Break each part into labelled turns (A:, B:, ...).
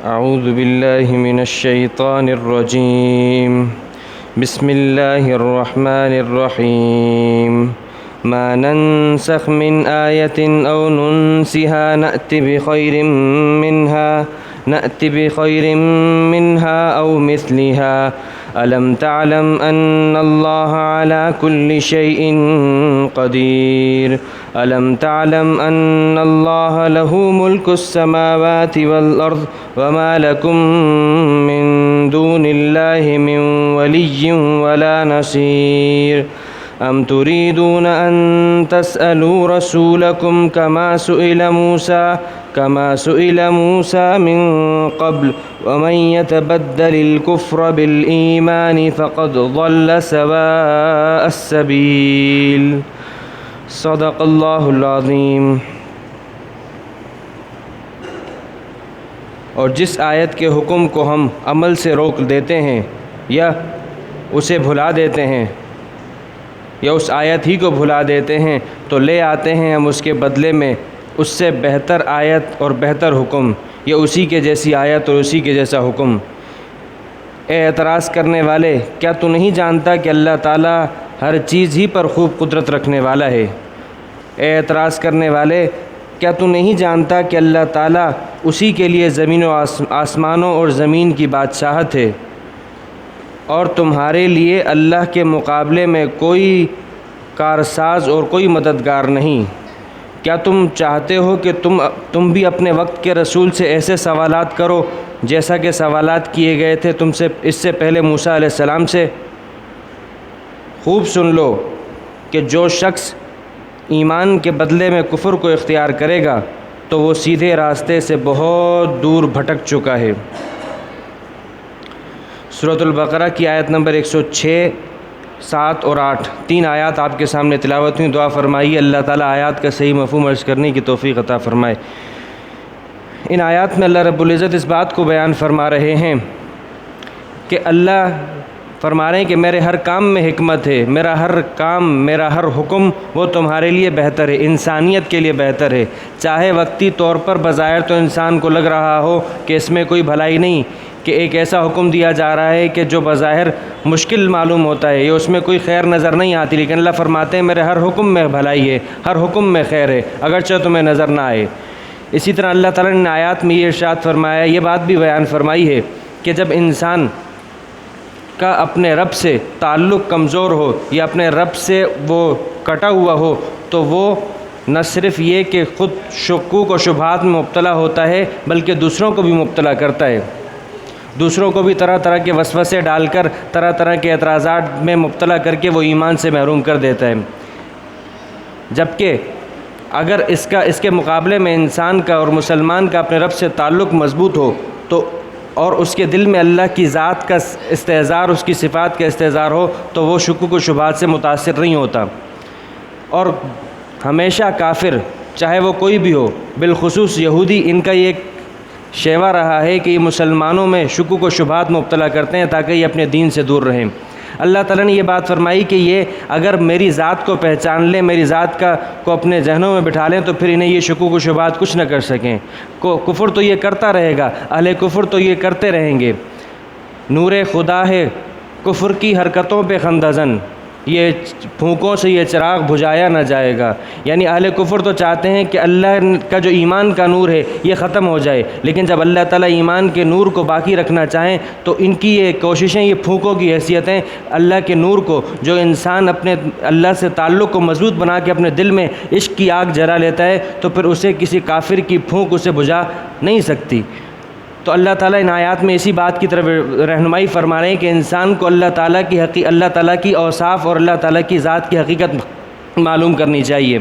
A: اعوذ باللہ من الشیطان الرجیم بسم اللہ الرحمن الرحیم ما ننسخ من آیت او ننسها نأت بخیر منها او مثلها ألم تعلم أن الله على كل شيء قدير ألم تعلم أن الله له ملك السماوات والأرض وما لكم من دون الله من ولي ولا نصير أم تريدون أن تسألوا رسولكم كما سئل موسى من قبل ومن يتبدل الكفر بالإيمان فقد ضل سواء السبيل صدق اللہ العظیم۔ اور جس آیت کے حکم کو ہم عمل سے روک دیتے ہیں یا اسے بھلا دیتے ہیں یا اس آیت ہی کو بھلا دیتے ہیں تو لے آتے ہیں ہم اس کے بدلے میں اس سے بہتر آیت اور بہتر حکم یا اسی کے جیسی آیت اور اسی کے جیسا حکم۔ اے اعتراض کرنے والے، کیا تو نہیں جانتا کہ اللہ تعالیٰ ہر چیز ہی پر خوب قدرت رکھنے والا ہے؟ اے اعتراض کرنے والے، کیا تو نہیں جانتا کہ اللہ تعالیٰ اسی کے لیے زمین و آسمانوں اور زمین کی بادشاہت ہے اور تمہارے لیے اللہ کے مقابلے میں کوئی کارساز اور کوئی مددگار نہیں؟ کیا تم چاہتے ہو کہ تم بھی اپنے وقت کے رسول سے ایسے سوالات کرو جیسا کہ سوالات کیے گئے تھے تم سے اس سے پہلے موسیٰ علیہ السلام سے؟ خوب سن لو کہ جو شخص ایمان کے بدلے میں کفر کو اختیار کرے گا تو وہ سیدھے راستے سے بہت دور بھٹک چکا ہے۔ سورۃ البقرہ کی آیت نمبر 106، 7 اور 8 تین آیات آپ کے سامنے تلاوت ہوئی۔ دعا فرمائیے اللہ تعالیٰ آیات کا صحیح مفہوم عرض کرنے کی توفیق عطا فرمائے۔ ان آیات میں اللہ رب العزت اس بات کو بیان فرما رہے ہیں کہ اللہ فرما رہے ہیں کہ میرے ہر کام میں حکمت ہے، میرا ہر کام، میرا ہر حکم وہ تمہارے لیے بہتر ہے، انسانیت کے لیے بہتر ہے۔ چاہے وقتی طور پر بظاہر تو انسان کو لگ رہا ہو کہ اس میں کوئی بھلائی نہیں، کہ ایک ایسا حکم دیا جا رہا ہے کہ جو بظاہر مشکل معلوم ہوتا ہے یا اس میں کوئی خیر نظر نہیں آتی، لیکن اللہ فرماتے ہیں میرے ہر حکم میں بھلائی ہے، ہر حکم میں خیر ہے، اگرچہ تمہیں نظر نہ آئے۔ اسی طرح اللہ تعالیٰ نے آیات میں یہ ارشاد فرمایا، یہ بات بھی بیان فرمائی ہے کہ جب انسان کا اپنے رب سے تعلق کمزور ہو یا اپنے رب سے وہ کٹا ہوا ہو تو وہ نہ صرف یہ کہ خود شکوک و شبہات میں مبتلا ہوتا ہے بلکہ دوسروں کو بھی مبتلا کرتا ہے، دوسروں کو بھی طرح طرح کے وسوسے ڈال کر، طرح طرح کے اعتراضات میں مبتلا کر کے وہ ایمان سے محروم کر دیتا ہے۔ جبکہ اگر اس کے مقابلے میں انسان کا اور مسلمان کا اپنے رب سے تعلق مضبوط ہو تو اور اس کے دل میں اللہ کی ذات کا استحضار، اس کی صفات کا استحضار ہو تو وہ شکوک و شبہات سے متاثر نہیں ہوتا۔ اور ہمیشہ کافر چاہے وہ کوئی بھی ہو، بالخصوص یہودی، ان کا یہ ایک شیوا رہا ہے کہ یہ مسلمانوں میں شکوک و شبہات مبتلا کرتے ہیں تاکہ یہ اپنے دین سے دور رہیں۔ اللہ تعالیٰ نے یہ بات فرمائی کہ یہ اگر میری ذات کو پہچان لیں، میری ذات کو اپنے ذہنوں میں بٹھا لیں تو پھر انہیں یہ شکوک و شبہات کچھ نہ کر سکیں۔ کفر تو یہ کرتا رہے گا، اہل کفر تو یہ کرتے رہیں گے۔ نور خدا ہے کفر کی حرکتوں پہ خندزن، یہ پھونکوں سے یہ چراغ بجھایا نہ جائے گا۔ یعنی اہل کفر تو چاہتے ہیں کہ اللہ کا جو ایمان کا نور ہے یہ ختم ہو جائے، لیکن جب اللہ تعالیٰ ایمان کے نور کو باقی رکھنا چاہیں تو ان کی یہ کوششیں، یہ پھونکوں کی حیثیتیں اللہ کے نور کو، جو انسان اپنے اللہ سے تعلق کو مضبوط بنا کے اپنے دل میں عشق کی آگ جلا لیتا ہے تو پھر اسے کسی کافر کی پھونک اسے بجھا نہیں سکتی۔ تو اللہ تعالیٰ ان آیات میں اسی بات کی طرف رہنمائی فرما رہے ہیں کہ انسان کو اللہ تعالیٰ کی اوصاف اور اللہ تعالیٰ کی ذات کی حقیقت معلوم کرنی چاہیے۔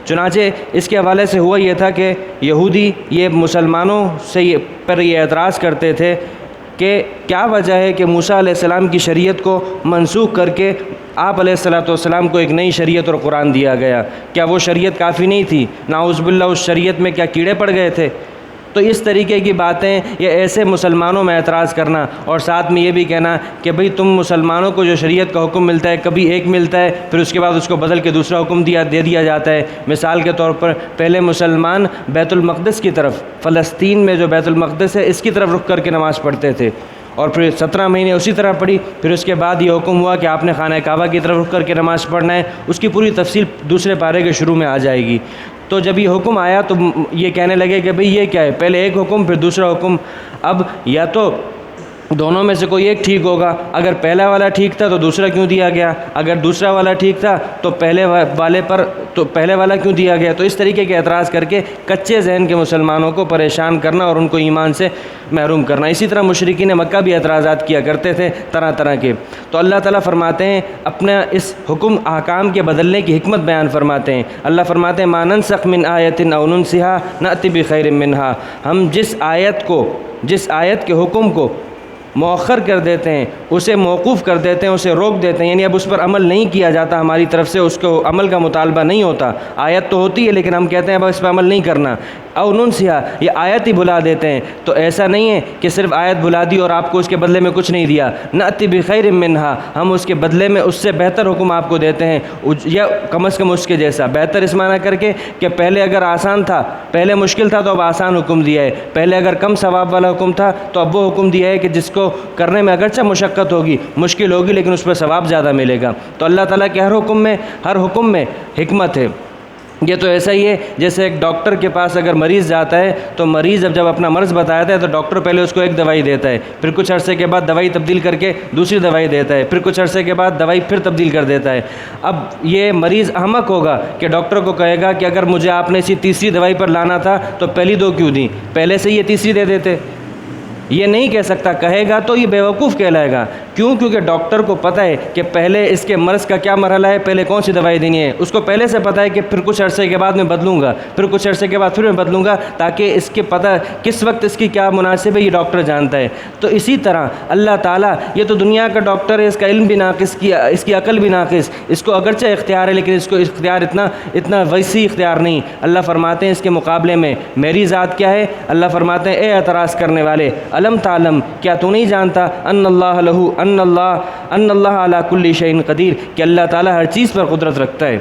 A: چنانچہ اس کے حوالے سے ہوا یہ تھا کہ یہودی یہ مسلمانوں سے پر یہ اعتراض کرتے تھے کہ کیا وجہ ہے کہ موسیٰ علیہ السلام کی شریعت کو منسوخ کر کے آپ علیہ السلام کو ایک نئی شریعت اور قرآن دیا گیا؟ کیا وہ شریعت کافی نہیں تھی؟ نعوذ باللہ اس شریعت میں کیا کیڑے پڑ گئے تھے؟ تو اس طریقے کی باتیں یا ایسے مسلمانوں میں اعتراض کرنا، اور ساتھ میں یہ بھی کہنا کہ بھئی تم مسلمانوں کو جو شریعت کا حکم ملتا ہے کبھی ایک ملتا ہے، پھر اس کے بعد اس کو بدل کے دوسرا حکم دے دیا جاتا ہے۔ مثال کے طور پر پہلے مسلمان بیت المقدس کی طرف، فلسطین میں جو بیت المقدس ہے اس کی طرف رخ کر کے نماز پڑھتے تھے، اور پھر 17 مہینے اسی طرح پڑھی، پھر اس کے بعد یہ حکم ہوا کہ آپ نے خانہ کعبہ کی طرف رخ کر کے نماز پڑھنا ہے۔ اس کی پوری تفصیل دوسرے پارے کے شروع میں آ جائے گی۔ تو جب یہ حکم آیا تو یہ کہنے لگے کہ بھئی یہ کیا ہے، پہلے ایک حکم پھر دوسرا حکم، اب یا تو دونوں میں سے کوئی ایک ٹھیک ہوگا، اگر پہلا والا ٹھیک تھا تو دوسرا کیوں دیا گیا، اگر دوسرا والا ٹھیک تھا تو پہلے والا کیوں دیا گیا۔ تو اس طریقے کے اعتراض کر کے کچے ذہن کے مسلمانوں کو پریشان کرنا اور ان کو ایمان سے محروم کرنا۔ اسی طرح مشرکین مکہ بھی اعتراضات کیا کرتے تھے طرح طرح کے۔ تو اللہ تعالیٰ فرماتے ہیں اپنا اس حکم احکام کے بدلنے کی حکمت بیان فرماتے ہیں۔ اللہ فرماتے ہیں ما ننسخ من آیت او ننسها نأتی بخیر منها، ہم جس آیت کے حکم کو مؤخر کر دیتے ہیں، اسے موقوف کر دیتے ہیں، اسے روک دیتے ہیں، یعنی اب اس پر عمل نہیں کیا جاتا ہماری طرف سے، اس کو عمل کا مطالبہ نہیں ہوتا۔ آیت تو ہوتی ہے لیکن ہم کہتے ہیں اب اس پر عمل نہیں کرنا، او ننسیہا، یہ آیت ہی بھلا دیتے ہیں۔ تو ایسا نہیں ہے کہ صرف آیت بھلا دی اور آپ کو اس کے بدلے میں کچھ نہیں دیا، نأتی بخیر منہا، ہم اس کے بدلے میں اس سے بہتر حکم آپ کو دیتے ہیں، یا کم از کم اس کے جیسا بہتر، اس معنی کر کے کہ پہلے اگر آسان تھا، پہلے مشکل تھا تو اب آسان حکم دیا ہے، پہلے اگر کم ثواب والا حکم تھا تو اب وہ حکم دیا ہے کہ جس کو کرنے میں اگرچہ مشقت ہوگی، مشکل ہوگی، لیکن اس پر ثواب زیادہ ملے گا۔ تو اللہ تعالیٰ کے ہر حکم میں حکمت ہے۔ یہ تو ایسا ہی ہے جیسے ایک ڈاکٹر کے پاس اگر مریض جاتا ہے تو مریض جب اپنا مرض بتاتا ہے تو ڈاکٹر پہلے اس کو ایک دوائی دیتا ہے، پھر کچھ عرصے کے بعد دوائی تبدیل کر کے دوسری دوائی دیتا ہے، پھر کچھ عرصے کے بعد دوائی پھر تبدیل کر دیتا ہے۔ اب یہ مریض احمق ہوگا کہ ڈاکٹر کو کہے گا کہ اگر مجھے آپ نے اسی تیسری دوائی پر لانا تھا تو پہلی دو کیوں دیں، پہلے سے یہ تیسری دے دیتے۔ یہ نہیں کہہ سکتا، کہے گا تو یہ بیوقوف کہلائے گا۔ کیوں؟ کیونکہ ڈاکٹر کو پتہ ہے کہ پہلے اس کے مرض کا کیا مرحلہ ہے، پہلے کون سی دوائی دینی ہے، اس کو پہلے سے پتہ ہے کہ پھر کچھ عرصے کے بعد میں بدلوں گا، پھر کچھ عرصے کے بعد پھر میں بدلوں گا، تاکہ اس کے پتہ کس وقت اس کی کیا مناسب ہے یہ ڈاکٹر جانتا ہے۔ تو اسی طرح اللہ تعالیٰ، یہ تو دنیا کا ڈاکٹر ہے، اس کا علم بھی ناقص، اس کی عقل بھی ناقص، اس کو اگرچہ اختیار ہے لیکن اس کو اختیار اتنا وسیع اختیار نہیں۔ اللہ فرماتے ہیں اس کے مقابلے میں میری ذات کیا ہے؟ اللہ فرماتے ہیں اے اعتراض کرنے والے، الم تعلم، کیا تو نہیں جانتا ان اللہ علی کل شیء قدیر، کہ اللہ تعالیٰ ہر چیز پر قدرت رکھتا ہے۔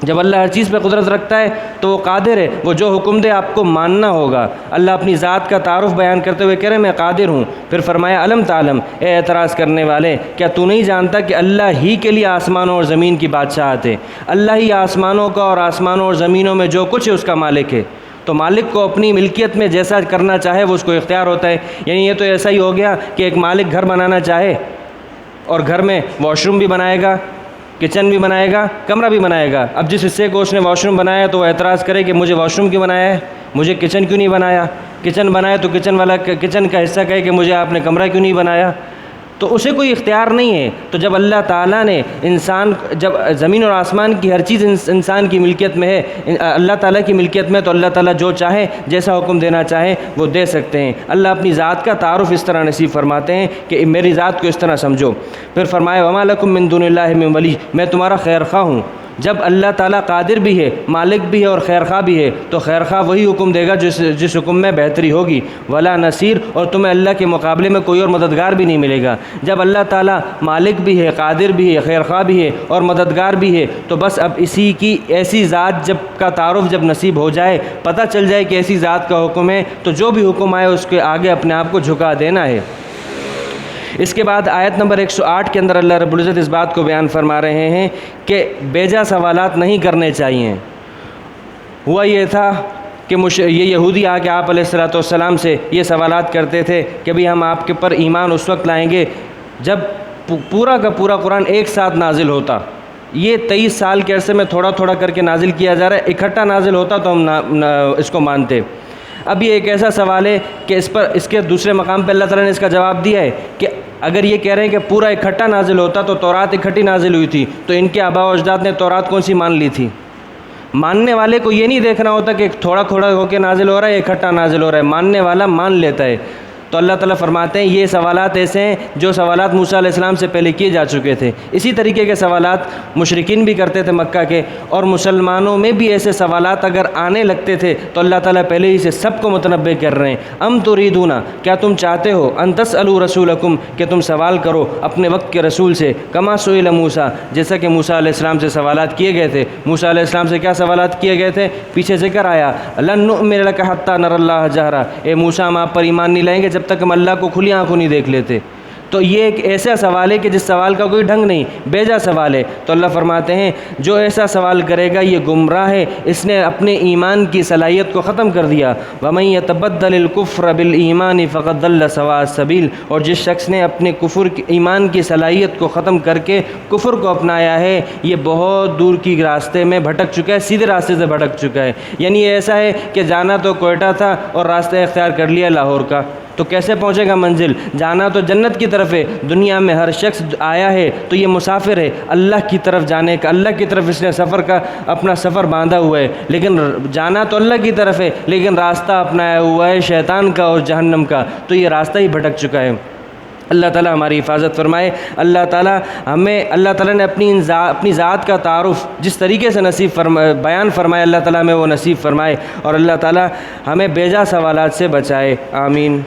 A: جب اللہ ہر چیز پر قدرت رکھتا ہے تو وہ قادر ہے، وہ جو حکم دے آپ کو ماننا ہوگا۔ اللہ اپنی ذات کا تعارف بیان کرتے ہوئے کہہ رہے میں قادر ہوں، پھر فرمایا الم تعلم، اے اعتراض کرنے والے، کیا تو نہیں جانتا کہ اللہ ہی کے لیے آسمانوں اور زمین کی بادشاہت ہے، اللہ ہی آسمانوں کا اور آسمانوں اور زمینوں میں جو کچھ ہے اس کا مالک ہے۔ تو مالک کو اپنی ملکیت میں جیسا کرنا چاہے وہ اس کو اختیار ہوتا ہے۔ یعنی یہ تو ایسا ہی ہو گیا کہ ایک مالک گھر بنانا چاہے اور گھر میں واش روم بھی بنائے گا، کچن بھی بنائے گا، کمرہ بھی بنائے گا۔ اب جس حصے کو اس نے واش روم بنایا تو وہ اعتراض کرے کہ مجھے واش روم کیوں بنایا ہے، مجھے کچن کیوں نہیں بنایا، کچن بنایا تو کچن کا حصہ کہے کہ مجھے آپ نے کمرہ کیوں نہیں بنایا، تو اسے کوئی اختیار نہیں ہے۔ تو جب اللہ تعالیٰ نے جب زمین اور آسمان کی ہر چیز انسان کی ملکیت میں ہے، اللہ تعالیٰ کی ملکیت میں، تو اللہ تعالیٰ جو چاہے جیسا حکم دینا چاہے وہ دے سکتے ہیں۔ اللہ اپنی ذات کا تعارف اس طرح نصیب فرماتے ہیں کہ میری ذات کو اس طرح سمجھو۔ پھر فرمایا وما لکم من دون اللہ من ولی، میں تمہارا خیر خواہ ہوں۔ جب اللہ تعالیٰ قادر بھی ہے، مالک بھی ہے اور خیر خواہ بھی ہے، تو خیر خواہ وہی حکم دے گا جس حکم میں بہتری ہوگی، ولا نصیر، اور تمہیں اللہ کے مقابلے میں کوئی اور مددگار بھی نہیں ملے گا۔ جب اللہ تعالیٰ مالک بھی ہے، قادر بھی ہے، خیر خواہ بھی ہے اور مددگار بھی ہے، تو بس اب اسی کی ایسی ذات کا تعارف جب نصیب ہو جائے، پتہ چل جائے کہ ایسی ذات کا حکم ہے، تو جو بھی حکم آئے اس کے آگے اپنے آپ کو جھکا دینا ہے۔ اس کے بعد آیت نمبر 108 کے اندر اللہ رب العزت اس بات کو بیان فرما رہے ہیں کہ بیجا سوالات نہیں کرنے چاہیے۔ ہوا یہ تھا کہ یہ یہودی آ کے آپ علیہ الصلوۃ والسلام سے یہ سوالات کرتے تھے کہ بھی ہم آپ کے پر ایمان اس وقت لائیں گے جب پورا کا پورا قرآن ایک ساتھ نازل ہوتا۔ یہ 23 سال کے عرصے میں تھوڑا تھوڑا کر کے نازل کیا جا رہا ہے، اکٹھا نازل ہوتا تو ہم اس کو مانتے۔ اب یہ ایک ایسا سوال ہے کہ اس کے دوسرے مقام پہ اللہ تعالیٰ نے اس کا جواب دیا ہے کہ اگر یہ کہہ رہے ہیں کہ پورا اکٹھا نازل ہوتا تو تورات اکٹھی نازل ہوئی تھی، تو ان کے آباء و اجداد نے تورات کون سی مان لی تھی؟ ماننے والے کو یہ نہیں دیکھنا ہوتا کہ تھوڑا تھوڑا ہو کے نازل ہو رہا ہے، اکٹھا نازل ہو رہا ہے، ماننے والا مان لیتا ہے۔ تو اللہ تعالیٰ فرماتے ہیں یہ سوالات ایسے ہیں جو سوالات موسیٰ علیہ السلام سے پہلے کیے جا چکے تھے۔ اسی طریقے کے سوالات مشرکین بھی کرتے تھے مکہ کے، اور مسلمانوں میں بھی ایسے سوالات اگر آنے لگتے تھے تو اللہ تعالیٰ پہلے ہی سے سب کو متنبع کر رہے ہیں۔ ام تریدون، کیا تم چاہتے ہو، ان تسألوا رسولکم، کہ تم سوال کرو اپنے وقت کے رسول سے، کما سئل موسیٰ، جیسا کہ موسیٰ علیہ السلام سے سوالات کیے گئے تھے۔ موسیٰ علیہ السلام سے کیا سوالات کیے گئے تھے؟ پیچھے ذکر آیا، لن نؤمن لک حتی نری اللہ جہرا، اے موسیٰ ہم آپ پر ایمان نہیں لائیں گے جب تک ہم اللہ کو کھلی آنکھوں نہیں دیکھ لیتے۔ تو یہ ایک ایسا سوال ہے کہ جس سوال کا کوئی ڈھنگ نہیں، بیجا سوال ہے۔ تو اللہ فرماتے ہیں جو ایسا سوال کرے گا یہ گمراہ ہے، اس نے اپنے ایمان کی صلاحیت کو ختم کر دیا۔ وَمَن يَتَبَدَّلِ الْكُفْرَ بِالْإِيمَانِ فَقَدْ ضَلَّ سَوَاءَ السَّبِيلِ، اور جس شخص نے اپنے ایمان کی صلاحیت کو ختم کر کے کفر کو اپنایا ہے یہ بہت دور کی راستے میں بھٹک چکا ہے، سیدھے راستے سے بھٹک چکا ہے۔ یعنی یہ ایسا ہے کہ جانا تو کوئٹہ تھا اور راستہ اختیار کر لیا لاہور کا، تو کیسے پہنچے گا منزل؟ جانا تو جنت کی طرف ہے، دنیا میں ہر شخص آیا ہے تو یہ مسافر ہے اللہ کی طرف جانے کا، اللہ کی طرف اس نے سفر کا اپنا سفر باندھا ہوا ہے، لیکن جانا تو اللہ کی طرف ہے لیکن راستہ اپنایا ہوا ہے شیطان کا اور جہنم کا، تو یہ راستہ ہی بھٹک چکا ہے۔ اللہ تعالیٰ ہماری حفاظت فرمائے۔ اللہ تعالیٰ نے اپنی ذات کا تعارف جس طریقے سے بیان فرمائے، اللہ تعالیٰ ہمیں وہ نصیب فرمائے، اور اللہ تعالیٰ ہمیں بیجا سوالات سے بچائے، آمین۔